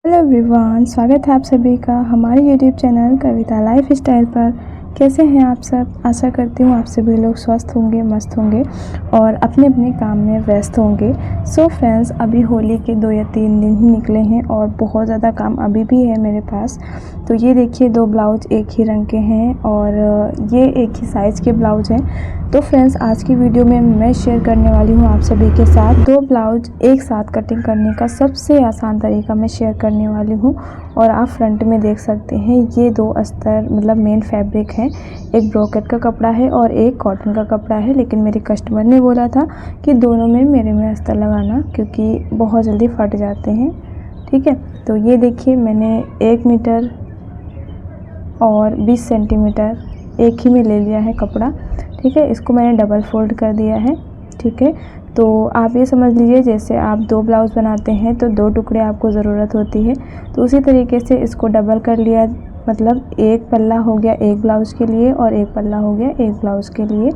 Hello everyone, स्वागत है आप सभी का हमारे यूट्यूब चैनल कविता लाइफ स्टाइल पर। कैसे हैं आप सब? आशा करती हूँ आप सभी लोग स्वस्थ होंगे, मस्त होंगे और अपने अपने काम में व्यस्त होंगे। सो फ्रेंड्स, अभी होली के 2 या 3 दिन ही निकले हैं और बहुत ज़्यादा काम अभी भी है मेरे पास। तो ये देखिए, 2 ब्लाउज एक ही रंग के हैं और ये एक ही साइज़ के ब्लाउज हैं। तो फ्रेंड्स, आज की वीडियो में मैं शेयर करने वाली हूँ आप सभी के साथ 2 ब्लाउज एक साथ कटिंग करने का सबसे आसान तरीका मैं शेयर करने वाली हूँ। और आप फ्रंट में देख सकते हैं, ये 2 अस्तर मतलब मेन फैब्रिक है। एक ब्रोकेट का कपड़ा है और एक कॉटन का कपड़ा है, लेकिन मेरे कस्टमर ने बोला था कि दोनों में मेरे में अस्तर लगाना, क्योंकि बहुत जल्दी फट जाते हैं। ठीक है, तो ये देखिए, मैंने 1 मीटर और 20 सेंटीमीटर एक ही में ले लिया है कपड़ा। ठीक है, इसको मैंने डबल फोल्ड कर दिया है। ठीक है, तो आप ये समझ लीजिए, जैसे आप 2 ब्लाउज़ बनाते हैं तो 2 टुकड़े आपको ज़रूरत होती है, तो उसी तरीके से इसको डबल कर लिया। मतलब एक पल्ला हो गया एक ब्लाउज़ के लिए और एक पल्ला हो गया एक ब्लाउज़ के लिए।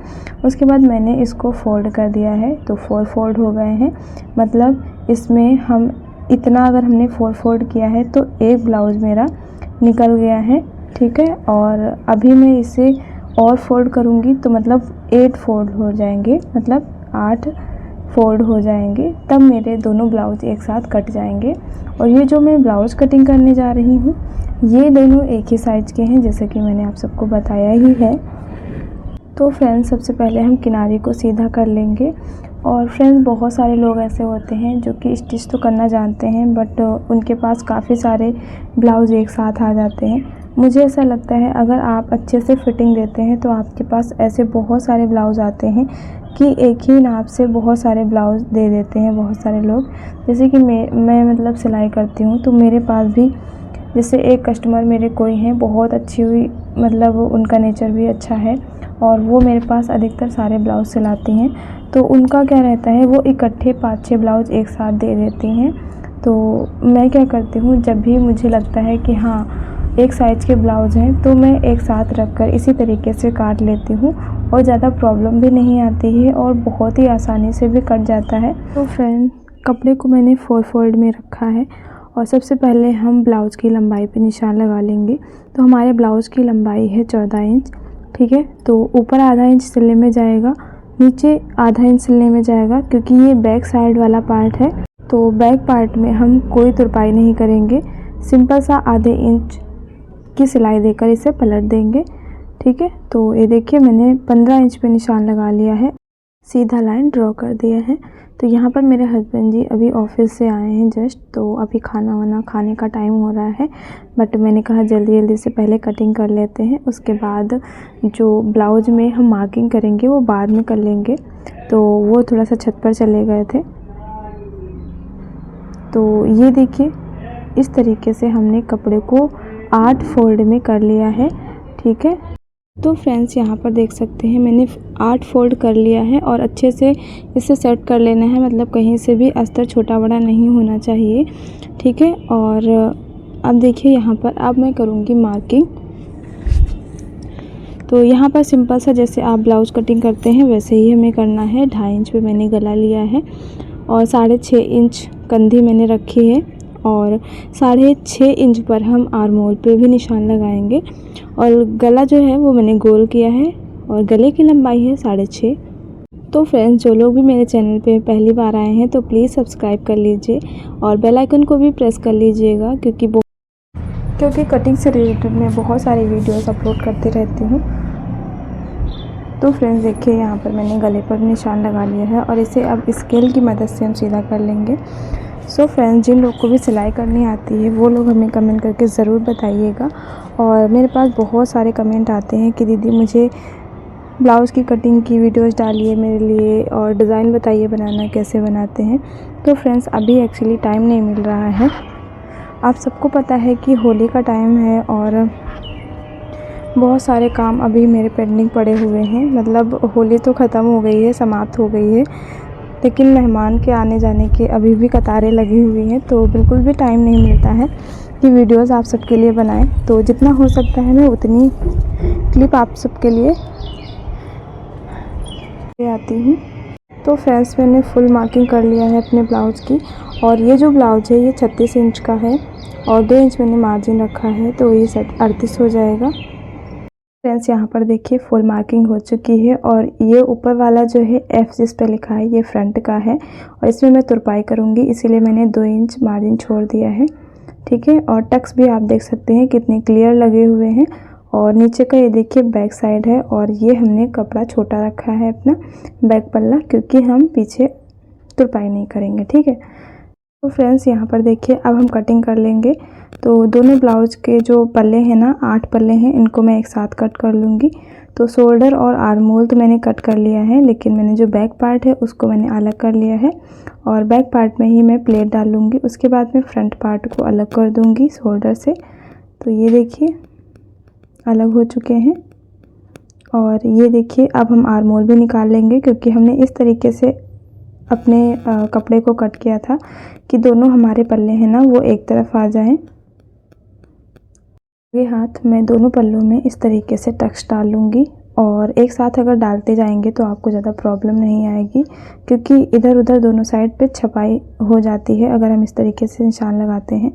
उसके बाद मैंने इसको फोल्ड कर दिया है, तो 4 फोल्ड हो गए हैं। मतलब इसमें हम इतना अगर हमने 4 फोल्ड किया है तो एक ब्लाउज़ मेरा निकल गया है। ठीक है, और अभी मैं इसे और फोल्ड करूँगी तो मतलब 8 फोल्ड हो जाएंगे, मतलब 8 फोल्ड हो जाएंगे, तब मेरे दोनों ब्लाउज एक साथ कट जाएंगे। और ये जो मैं ब्लाउज कटिंग करने जा रही हूँ, ये दोनों एक ही साइज के हैं, जैसे कि मैंने आप सबको बताया ही है। तो फ्रेंड्स, सबसे पहले हम किनारे को सीधा कर लेंगे। और फ्रेंड्स, बहुत सारे लोग ऐसे होते हैं जो कि स्टिच तो करना जानते हैं, बट उनके पास काफ़ी सारे ब्लाउज़ एक साथ आ जाते हैं। मुझे ऐसा लगता है, अगर आप अच्छे से फिटिंग देते हैं तो आपके पास ऐसे बहुत सारे ब्लाउज़ आते हैं कि एक ही नाप से बहुत सारे ब्लाउज़ दे देते हैं बहुत सारे लोग। जैसे कि मैं मतलब सिलाई करती हूँ, तो मेरे पास भी जैसे एक कस्टमर मेरे कोई हैं, बहुत अच्छी हुई, मतलब उनका नेचर भी अच्छा है और वो मेरे पास अधिकतर सारे ब्लाउज़ सिलाती हैं। तो उनका क्या रहता है, वो इकट्ठे 5-6 ब्लाउज़ एक साथ दे देती हैं। तो मैं क्या करती हूँ, जब भी मुझे लगता है कि हाँ एक साइज़ के ब्लाउज़ हैं, तो मैं एक साथ रख कर इसी तरीके से काट लेती हूँ और ज़्यादा प्रॉब्लम भी नहीं आती है और बहुत ही आसानी से भी कट जाता है। तो फ्रेंड, कपड़े को मैंने 4 फोल्ड में रखा है और सबसे पहले हम ब्लाउज़ की लंबाई पे निशान लगा लेंगे। तो हमारे ब्लाउज़ की लंबाई है 14 इंच। ठीक है, तो ऊपर आधा इंच सिलने में जाएगा, नीचे आधा इंच सिलने में जाएगा, क्योंकि ये बैक साइड वाला पार्ट है। तो बैक पार्ट में हम कोई तुरपाई नहीं करेंगे, सिंपल सा आधे इंच की सिलाई देकर इसे पलट देंगे। ठीक है, तो ये देखिए, मैंने 15 इंच पे निशान लगा लिया है, सीधा लाइन ड्रॉ कर दिया है। तो यहाँ पर मेरे हस्बैंड जी अभी ऑफिस से आए हैं जस्ट, तो अभी खाना वाना खाने का टाइम हो रहा है, बट मैंने कहा जल्दी जल्दी से पहले कटिंग कर लेते हैं, उसके बाद जो ब्लाउज में हम मार्किंग करेंगे वो बाद में कर लेंगे। तो वो थोड़ा सा छत पर चले गए थे। तो ये देखिए, इस तरीके से हमने कपड़े को 8 फोल्ड में कर लिया है। ठीक है, तो फ्रेंड्स, यहाँ पर देख सकते हैं मैंने 8 फोल्ड कर लिया है और अच्छे से इसे सेट कर लेना है, मतलब कहीं से भी अस्तर छोटा बड़ा नहीं होना चाहिए। ठीक है, और अब देखिए, यहाँ पर अब मैं करूँगी मार्किंग। तो यहाँ पर सिंपल सा जैसे आप ब्लाउज़ कटिंग करते हैं वैसे ही हमें करना है। 2.5 इंच पे मैंने गला लिया है और 6.5 इंच कंधी मैंने रखी है और 6.5 इंच पर हम आर्म होल पे भी निशान लगाएंगे। और गला जो है वो मैंने गोल किया है और गले की लंबाई है 6.5। तो फ्रेंड्स, जो लोग भी मेरे चैनल पे पहली बार आए हैं तो प्लीज़ सब्सक्राइब कर लीजिए और बेल आइकन को भी प्रेस कर लीजिएगा, क्योंकि कटिंग से रिलेटेड मैं बहुत सारी वीडियोस अपलोड करती रहती हूँ। तो फ्रेंड्स देखिए, यहाँ पर मैंने गले पर निशान लगा लिया है और इसे अब स्केल की मदद से हम सीधा कर लेंगे। सो फ्रेंड्स, जिन लोग को भी सिलाई करनी आती है वो लोग हमें कमेंट करके ज़रूर बताइएगा। और मेरे पास बहुत सारे कमेंट आते हैं कि दीदी मुझे ब्लाउज़ की कटिंग की वीडियोस डालिए मेरे लिए और डिज़ाइन बताइए बनाना कैसे बनाते हैं। तो फ्रेंड्स, अभी एक्चुअली टाइम नहीं मिल रहा है। आप सबको पता है कि होली का टाइम है और बहुत सारे काम अभी मेरे पेंडिंग पड़े हुए हैं। मतलब होली तो ख़त्म हो गई है, समाप्त हो गई है, लेकिन मेहमान के आने जाने की अभी भी कतारें लगी हुई हैं, तो बिल्कुल भी टाइम नहीं मिलता है कि वीडियोस आप सबके लिए बनाएं। तो जितना हो सकता है मैं उतनी क्लिप आप सबके लिए आती हूँ। तो फ्रेंड्स मैंने फुल मार्किंग कर लिया है अपने ब्लाउज़ की, और ये जो ब्लाउज़ है ये 36 इंच का है और 2 इंच मैंने मार्जिन रखा है, तो ये 38 हो जाएगा। फ्रेंड्स यहाँ पर देखिए फुल मार्किंग हो चुकी है, और ये ऊपर वाला जो है एफ जिस पे लिखा है ये फ्रंट का है, और इसमें मैं तुरपाई करूँगी इसीलिए मैंने 2 इंच मार्जिन छोड़ दिया है। ठीक है, और टक्स भी आप देख सकते हैं कितने क्लियर लगे हुए हैं, और नीचे का ये देखिए बैक साइड है, और ये हमने कपड़ा छोटा रखा है अपना बैक पल्ला, क्योंकि हम पीछे तुरपाई नहीं करेंगे। ठीक है, तो फ्रेंड्स यहाँ पर देखिए अब हम कटिंग कर लेंगे। तो दोनों ब्लाउज के जो पल्ले हैं ना, 8 पल्ले हैं, इनको मैं एक साथ कट कर लूँगी। तो शोल्डर और आर्म होल तो मैंने कट कर लिया है, लेकिन मैंने जो बैक पार्ट है उसको मैंने अलग कर लिया है, और बैक पार्ट में ही मैं प्लेट डाल लूँगी। उसके बाद मैं फ्रंट पार्ट को अलग कर दूँगी शोल्डर से। तो ये देखिए अलग हो चुके हैं, और ये देखिए अब हम आर्म होल भी निकाल लेंगे, क्योंकि हमने इस तरीके से अपने कपड़े को कट किया था कि दोनों हमारे पल्ले हैं ना वो एक तरफ आ जाएं। ये हाथ मैं दोनों पल्लों में इस तरीके से टक्स डाल लूँगी, और एक साथ अगर डालते जाएंगे तो आपको ज़्यादा प्रॉब्लम नहीं आएगी, क्योंकि इधर उधर दोनों साइड पे छपाई हो जाती है। अगर हम इस तरीके से निशान लगाते हैं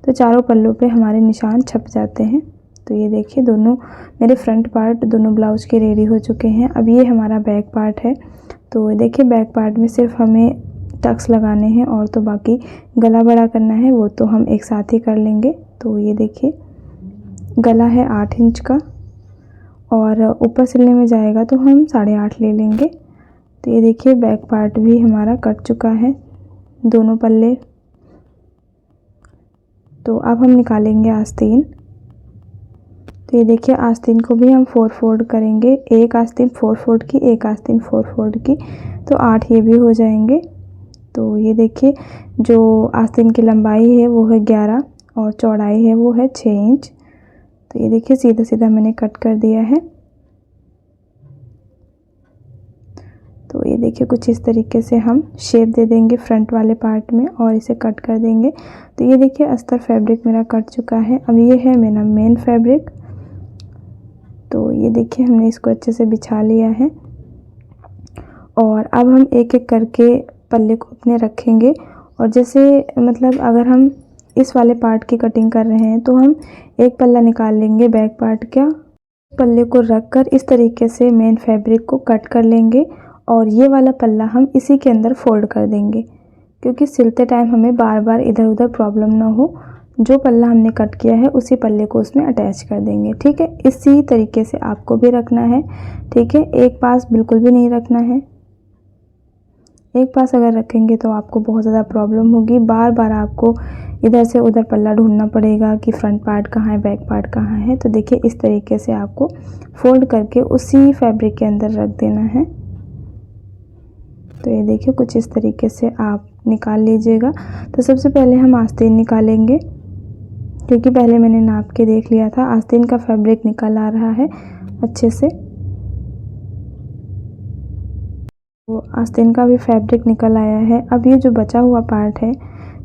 तो चारों पल्लों पे हमारे निशान छप जाते हैं। तो ये देखिए दोनों मेरे फ्रंट पार्ट दोनों ब्लाउज के रेडी हो चुके हैं। अब ये हमारा बैक पार्ट है। तो देखिए बैक पार्ट में सिर्फ हमें टक्स लगाने हैं, और तो बाकी गला बड़ा करना है वो तो हम एक साथ ही कर लेंगे। तो ये देखिए गला है 8 इंच का, और ऊपर सिलने में जाएगा तो हम 8.5 ले लेंगे। तो ये देखिए बैक पार्ट भी हमारा कट चुका है दोनों पल्ले। तो अब हम निकालेंगे आस्तीन। तो ये देखिए आस्तीन को भी हम 4 फोल्ड करेंगे, एक आस्तीन 4 फोल्ड की, एक आस्तीन 4 फोल्ड की, तो 8 ये भी हो जाएंगे। तो ये देखिए जो आस्तीन की लंबाई है वो है 11 और चौड़ाई है वो है 6 इंच। तो ये देखिए सीधा सीधा मैंने कट कर दिया है। तो ये देखिए कुछ इस तरीके से हम शेप दे देंगे फ्रंट वाले पार्ट में, और इसे कट कर देंगे। तो ये देखिए अस्तर फैब्रिक मेरा कट चुका है। अब ये है मेरा मेन फैब्रिक। तो ये देखिए हमने इसको अच्छे से बिछा लिया है, और अब हम एक एक करके पल्ले को अपने रखेंगे। और जैसे मतलब अगर हम इस वाले पार्ट की कटिंग कर रहे हैं तो हम एक पल्ला निकाल लेंगे बैक पार्ट का, पल्ले को रखकर इस तरीके से मेन फैब्रिक को कट कर लेंगे, और ये वाला पल्ला हम इसी के अंदर फोल्ड कर देंगे, क्योंकि सिलते टाइम हमें बार बार इधर उधर प्रॉब्लम ना हो। जो पल्ला हमने कट किया है उसी पल्ले को उसमें अटैच कर देंगे। ठीक है, इसी तरीके से आपको भी रखना है। ठीक है, एक पास बिल्कुल भी नहीं रखना है। एक पास अगर रखेंगे तो आपको बहुत ज़्यादा प्रॉब्लम होगी, बार बार आपको इधर से उधर पल्ला ढूंढना पड़ेगा कि फ्रंट पार्ट कहाँ है बैक पार्ट कहाँ है। तो देखिए इस तरीके से आपको फोल्ड करके उसी फैब्रिक के अंदर रख देना है। तो ये देखिए कुछ इस तरीके से आप निकाल लीजिएगा। तो सबसे पहले हम आस्तीन निकालेंगे, क्योंकि पहले मैंने नाप के देख लिया था। आस्तीन का फैब्रिक निकल आ रहा है अच्छे से। तो आस्तीन का भी फैब्रिक निकल आया है। अब ये जो बचा हुआ पार्ट है,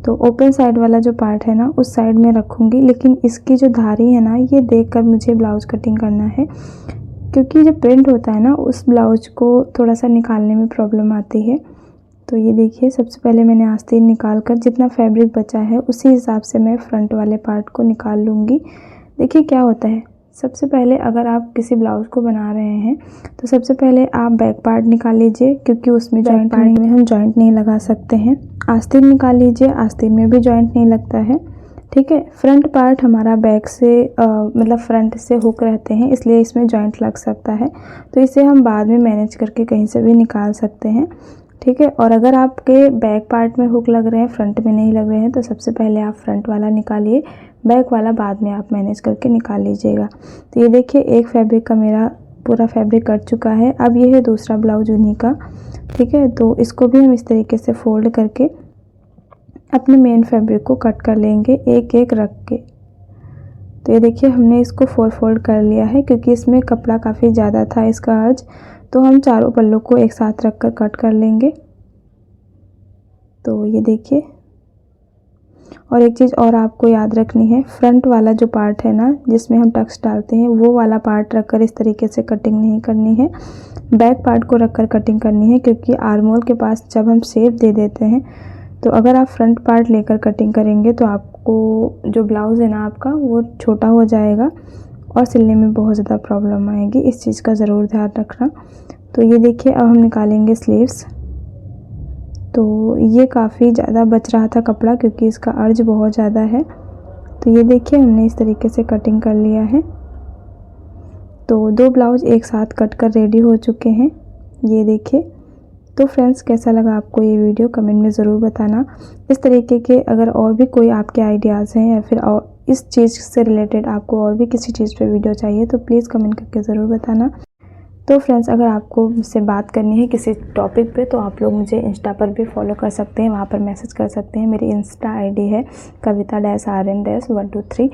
तो ओपन साइड वाला जो पार्ट है ना उस साइड में रखूँगी, लेकिन इसकी जो धारी है ना ये देखकर मुझे ब्लाउज़ कटिंग करना है, क्योंकि जब प्रिंट होता है ना उस ब्लाउज को थोड़ा सा निकालने में प्रॉब्लम आती है। तो ये देखिए सबसे पहले मैंने आस्तीन निकाल कर जितना फैब्रिक बचा है उसी हिसाब से मैं फ्रंट वाले पार्ट को निकाल लूँगी। देखिए क्या होता है, सबसे पहले अगर आप किसी ब्लाउज़ को बना रहे हैं तो सबसे पहले आप बैक पार्ट निकाल लीजिए, क्योंकि उसमें जॉइंट पार्ट में हम जॉइंट नहीं लगा सकते हैं। आस्तीन निकाल लीजिए, आस्तीन में भी जॉइंट नहीं लगता है। ठीक है, फ्रंट पार्ट हमारा बैक से मतलब फ्रंट से हुक रहते हैं, इसलिए इसमें जॉइंट लग सकता है। तो इसे हम बाद में मैनेज करके कहीं से भी निकाल सकते हैं। ठीक है, और अगर आपके बैक पार्ट में हुक लग रहे हैं फ्रंट में नहीं लग रहे हैं तो सबसे पहले आप फ्रंट वाला निकालिए, बैक वाला बाद में आप मैनेज करके निकाल लीजिएगा। तो ये देखिए एक फैब्रिक का मेरा पूरा फैब्रिक कट चुका है। अब ये है दूसरा ब्लाउज उन्हीं का। ठीक है, तो इसको भी हम इस तरीके से फोल्ड करके अपने मेन फैब्रिक को कट कर लेंगे एक एक रख के। तो ये देखिए हमने इसको 4 फोल्ड कर लिया है, क्योंकि इसमें कपड़ा काफ़ी ज़्यादा था इसका अर्ज, तो हम चारों पल्लों को एक साथ रख कर कट कर लेंगे। तो ये देखिए और एक चीज़ और आपको याद रखनी है, फ्रंट वाला जो पार्ट है ना जिसमें हम टक्स डालते हैं वो वाला पार्ट रखकर इस तरीके से कटिंग नहीं करनी है, बैक पार्ट को रखकर कटिंग करनी है। क्योंकि आर्म होल के पास जब हम शेप दे देते हैं तो अगर आप फ्रंट पार्ट लेकर कटिंग करेंगे तो आपको जो ब्लाउज़ है ना आपका वो छोटा हो जाएगा और सिलने में बहुत ज़्यादा प्रॉब्लम आएगी। इस चीज़ का ज़रूर ध्यान रखना। तो ये देखिए अब हम निकालेंगे स्लीव्स। तो ये काफ़ी ज़्यादा बच रहा था कपड़ा क्योंकि इसका अर्ज बहुत ज़्यादा है। तो ये देखिए हमने इस तरीके से कटिंग कर लिया है। तो 2 ब्लाउज़ एक साथ कट कर रेडी हो चुके हैं, ये देखिए। तो फ्रेंड्स कैसा लगा आपको ये वीडियो कमेंट में ज़रूर बताना। इस तरीके के अगर और भी कोई आपके आइडियाज़ हैं या फिर और इस चीज़ से रिलेटेड आपको और भी किसी चीज़ पे वीडियो चाहिए तो प्लीज़ कमेंट करके ज़रूर बताना। तो फ्रेंड्स अगर आपको मुझसे बात करनी है किसी टॉपिक पे तो आप लोग मुझे इंस्टा पर भी फॉलो कर सकते हैं, वहाँ पर मैसेज कर सकते हैं। मेरी इंस्टा आईडी है kavita-rn-123।